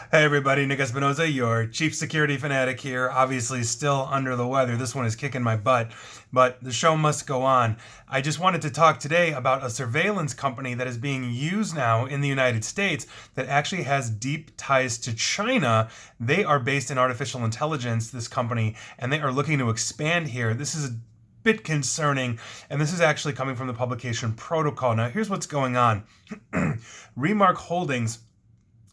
Hey everybody, Nick Espinoza, your chief security fanatic here. Obviously, still under the weather. This one is kicking my butt, but the show must go on. I just wanted to talk today about a surveillance company that is being used now in the United States that actually has deep ties to China. They are based in artificial intelligence, this company, and they are looking to expand here. This is a bit concerning, and this is actually coming from the publication Protocol. Now, here's what's going on. Remark Holdings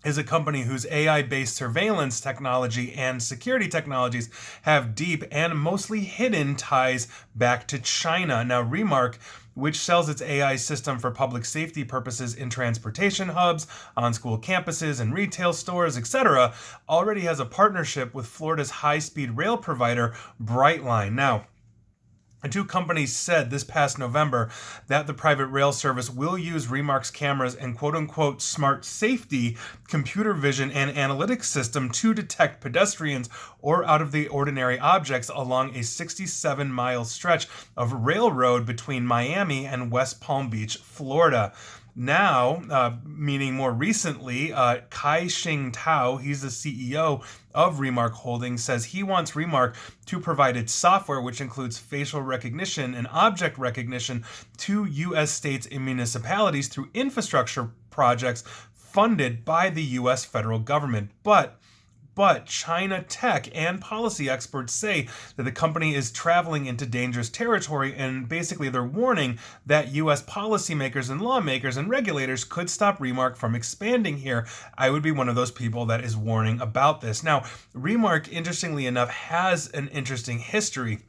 is a company whose AI-based surveillance technology and security technologies have deep and mostly hidden ties back to China. Now, Remark, which sells its AI system for public safety purposes in transportation hubs, on school campuses, and retail stores, etc., already has a partnership with Florida's high-speed rail provider, Brightline. Now, the two companies said this past November that the private rail service will use Remark's cameras and quote-unquote smart safety computer vision and analytics system to detect pedestrians or out-of-the-ordinary objects along a 67-mile stretch of railroad between Miami and West Palm Beach, Florida. Now, meaning more recently, Kai-Shing Tao, he's the CEO of Remark Holdings, says he wants Remark to provide its software, which includes facial recognition and object recognition, to U.S. states and municipalities through infrastructure projects funded by the U.S. federal government. But China tech and policy experts say that the company is traveling into dangerous territory, and basically they're warning that U.S. policymakers and lawmakers and regulators could stop Remark from expanding here. I would be one of those people that is warning about this. Now, Remark, interestingly enough, has an interesting history.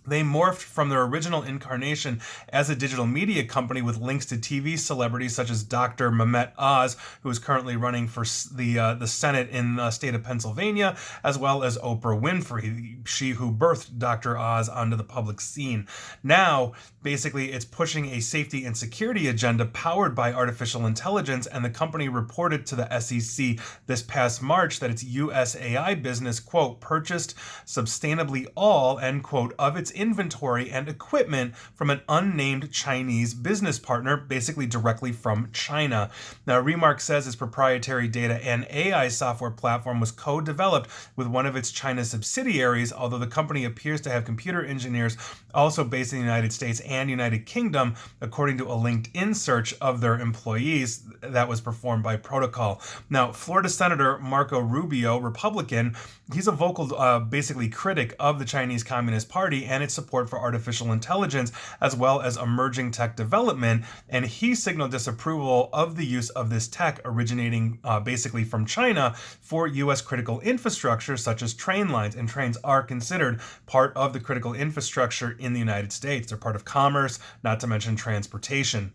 They morphed from their original incarnation as a digital media company with links to TV celebrities such as Dr. Mehmet Oz, who is currently running for the Senate in the state of Pennsylvania, as well as Oprah Winfrey, she who birthed Dr. Oz onto the public scene. Now, basically, it's pushing a safety and security agenda powered by artificial intelligence, and the company reported to the SEC this past March that its USAI business, quote, purchased substantially all, end quote, of its inventory and equipment from an unnamed Chinese business partner, basically directly from China. Now, Remark says its proprietary data and AI software platform was co-developed with one of its China subsidiaries, although the company appears to have computer engineers also based in the United States and United Kingdom, according to a LinkedIn search of their employees that was performed by Protocol. Now, Florida Senator Marco Rubio, Republican, he's a vocal, basically critic of the Chinese Communist Party and its support for artificial intelligence, as well as emerging tech development, and he signaled disapproval of the use of this tech originating basically from China for U.S. critical infrastructure such as train lines, and trains are considered part of the critical infrastructure in the United States. They're part of commerce, not to mention transportation.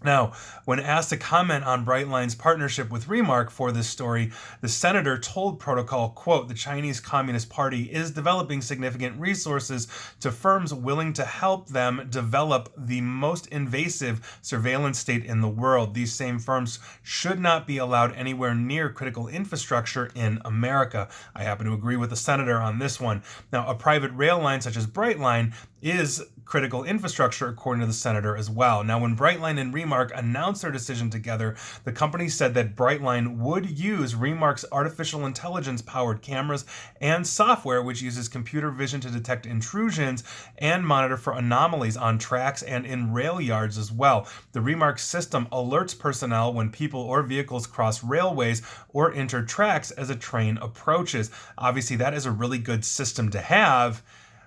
Now, when asked to comment on Brightline's partnership with Remark for this story, the senator told Protocol, quote, the Chinese Communist Party is developing significant resources to firms willing to help them develop the most invasive surveillance state in the world. These same firms should not be allowed anywhere near critical infrastructure in America. I happen to agree with the senator on this one. Now, a private rail line such as Brightline is critical infrastructure, according to the senator as well. Now, when Brightline and Remark announced their decision together, the company said that Brightline would use Remark's artificial intelligence-powered cameras and software, which uses computer vision to detect intrusions and monitor for anomalies on tracks and in rail yards as well. The Remark system alerts personnel when people or vehicles cross railways or enter tracks as a train approaches. Obviously, that is a really good system to have.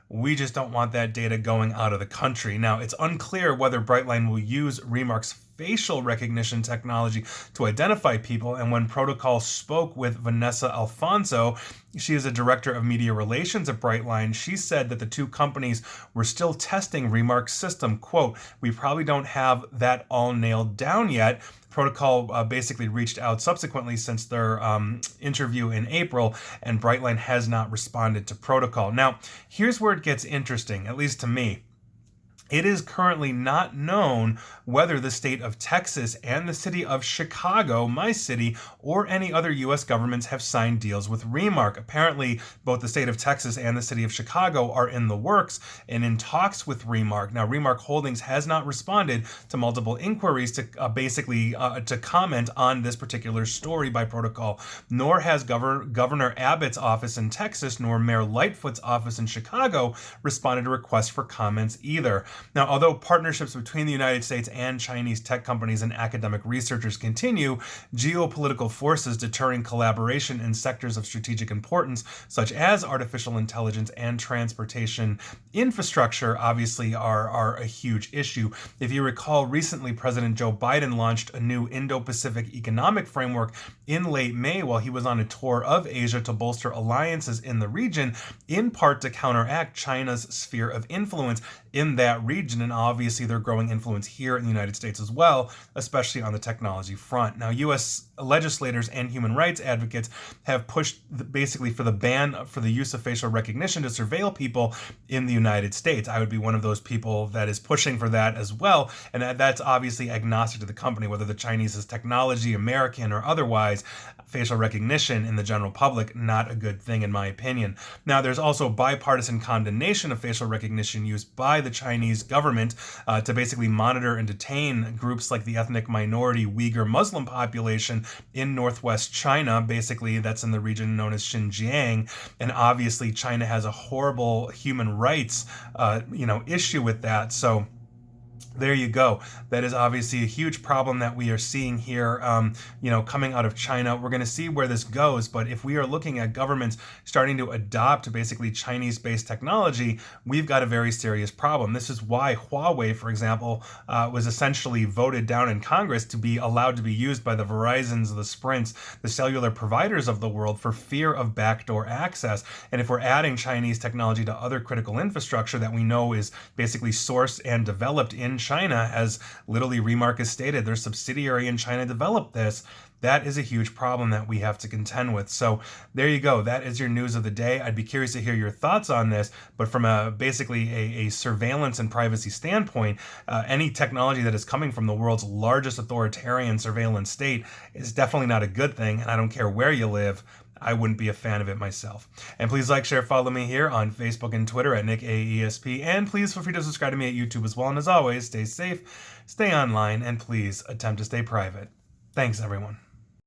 We just don't want that data going out of the country. Now, it's unclear whether Brightline will use Remark's facial recognition technology to identify people, and when Protocol spoke with Vanessa Alfonso, she is a director of media relations at Brightline, she said that the two companies were still testing Remark's system. Quote, we probably don't have that all nailed down yet. Protocol basically reached out subsequently since their interview in April, and Brightline has not responded to Protocol. Now, here's where it gets interesting, at least to me. It is currently not known whether the state of Texas and the city of Chicago, my city, or any other U.S. governments have signed deals with Remark. Apparently, both the state of Texas and the city of Chicago are in the works and in talks with Remark. Now, Remark Holdings has not responded to multiple inquiries to to comment on this particular story by protocol, nor has Governor Abbott's office in Texas nor Mayor Lightfoot's office in Chicago responded to requests for comments either. Now, although partnerships between the United States and Chinese tech companies and academic researchers continue, geopolitical forces deterring collaboration in sectors of strategic importance, such as artificial intelligence and transportation infrastructure, obviously are a huge issue. If you recall, recently President Joe Biden launched a new Indo-Pacific economic framework in late May while he was on a tour of Asia to bolster alliances in the region, in part to counteract China's sphere of influence in that region, and obviously their growing influence here in the United States as well, especially on the technology front. Now, U.S. legislators and human rights advocates have pushed basically for the ban for the use of facial recognition to surveil people in the United States. I would be one of those people that is pushing for that as well, and that's obviously agnostic to the company, whether the Chinese is technology, American, or otherwise. Facial recognition in the general public, not a good thing in my opinion. Now, there's also bipartisan condemnation of facial recognition used by the Chinese government to basically monitor and detain groups like the ethnic minority Uyghur Muslim population in northwest China. Basically, that's in the region known as Xinjiang, and obviously China has a horrible human rights issue with that. So there you go. That is obviously a huge problem that we are seeing here, coming out of China. We're going to see where this goes, but if we are looking at governments starting to adopt basically Chinese-based technology, we've got a very serious problem. This is why Huawei, for example, was essentially voted down in Congress to be allowed to be used by the Verizons, the Sprints, the cellular providers of the world for fear of backdoor access. And if we're adding Chinese technology to other critical infrastructure that we know is basically sourced and developed in China, as literally Remark has stated, their subsidiary in China developed this, that is a huge problem that we have to contend with. So there you go. That is your news of the day. I'd be curious to hear your thoughts on this, but from basically a surveillance and privacy standpoint, any technology that is coming from the world's largest authoritarian surveillance state is definitely not a good thing, and I don't care where you live. I wouldn't be a fan of it myself. And please like, share, follow me here on Facebook and Twitter at NickAESP. And please feel free to subscribe to me at YouTube as well. And as always, stay safe, stay online, and please attempt to stay private. Thanks, everyone.